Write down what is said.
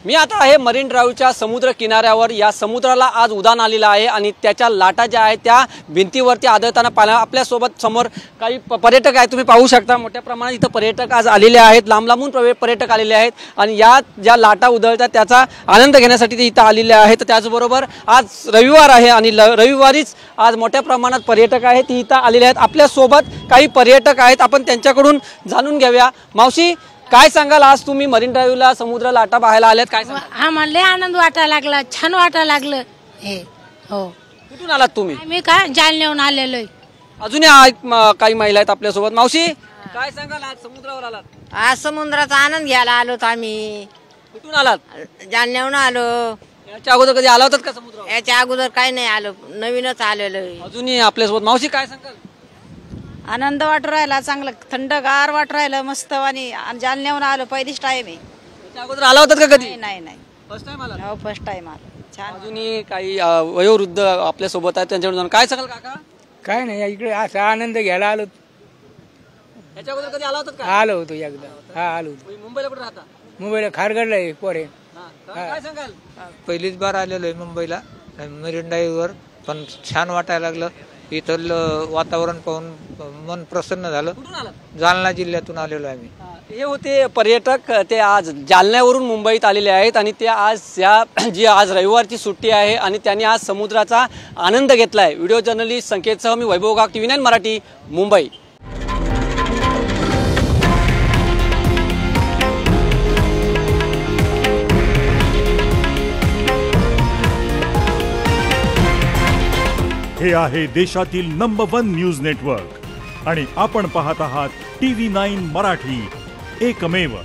मी आता आहे मरीन ड्राईव्हच्या समुद्र किनाऱ्यावर। या समुद्राला आज उधाण आलेलं आहे आणि त्याच्या लाटा ज्या आहेत त्या भिंतीवरती आदळताना पाहिला। आपल्यासोबत समोर काही पर्यटक आहेत, तुम्ही पाहू शकता मोठ्या प्रमाणात इथं पर्यटक आज आलेले आहेत, लांब लांबून पर्यटक आलेले आहेत आणि या ज्या लाटा उधळतात त्याचा आनंद घेण्यासाठी ते इथं आलेले आहेत। त्याचबरोबर आज रविवार आहे आणि रविवारीच आज मोठ्या प्रमाणात पर्यटक आहेत ते इथं आलेले आहेत। आपल्यासोबत काही पर्यटक आहेत, आपण त्यांच्याकडून जाणून घेऊया। मावशी, काय सांगाल, आज तुम्ही मरीन ड्राईव्हला समुद्र लाटा पाहायला आलेत, काय सांगाल? आम्हाला लय आनंद वाटायला लागला, छान वाटायला लागलं हे। हो, कुठून आलात तुम्ही? मी काय जालन्याहून आलेलो आहे। अजून काही महिला आहेत आपल्यासोबत। मावशी, काय सांगाल, आज समुद्रावर आलात? आज समुद्राचा आनंद घ्यायला आलोत आम्ही। कुठून आलात? जालन्याहून आलो। याच्या अगोदर कधी आला होतात का समुद्रावर? याच्या अगोदर काही नाही आलो, नवीनच आलेलो। अजूनही आपल्यासोबत मावशी, काय सांगाल? आनंद वाटू राहिला, चांगलं थंडगार वाटू राहिलं, मस्त। आणि जालन्याहून आलो, पहिलीच टाइम आहे। याच्या अगोदर आला होतात का कधी? नाही नाही, फर्स्ट टाइम आला? हो, फर्स्ट टाइम आलो, छान। अजूनही काही वयोवृद्ध आपल्यासोबत आहेत, त्यांच्याकडून जाऊन काय सांगाल काका? काय नाही, इकडे असा आनंद घ्यायला आलो। याच्या अगोदर कधी आला होतात का? आलो होतो एकदा, हा आलो होतो। मुंबईला कुठे राहता? मुंबईला खारगडला आहे पोरे। काय सांगाल? पहिलीच बार आलेलो आहे मुंबईला मरीन ड्राईव्हवर, पण छान वाटायला लागलं। इथलं वातावरण पाहून मन प्रसन्न झालं। कुठून आलात? जालना जिल्ह्यातून आलेलो आहे आम्ही। हे होते पर्यटक, ते आज जालन्यावरून मुंबईत आलेले आहेत आणि ते आज जी आज रविवारची सुट्टी आहे आणि त्यांनी आज समुद्राचा आनंद घेतलाय। व्हिडिओ जर्नलिस्ट संकेतसह मी वैभव गाग, TV9 मराठी, मुंबई। हे आहे देशातील नंबर 1 न्यूज नेटवर्क आणि आपण पाहत आहात TV9 मराठी, एकमेव।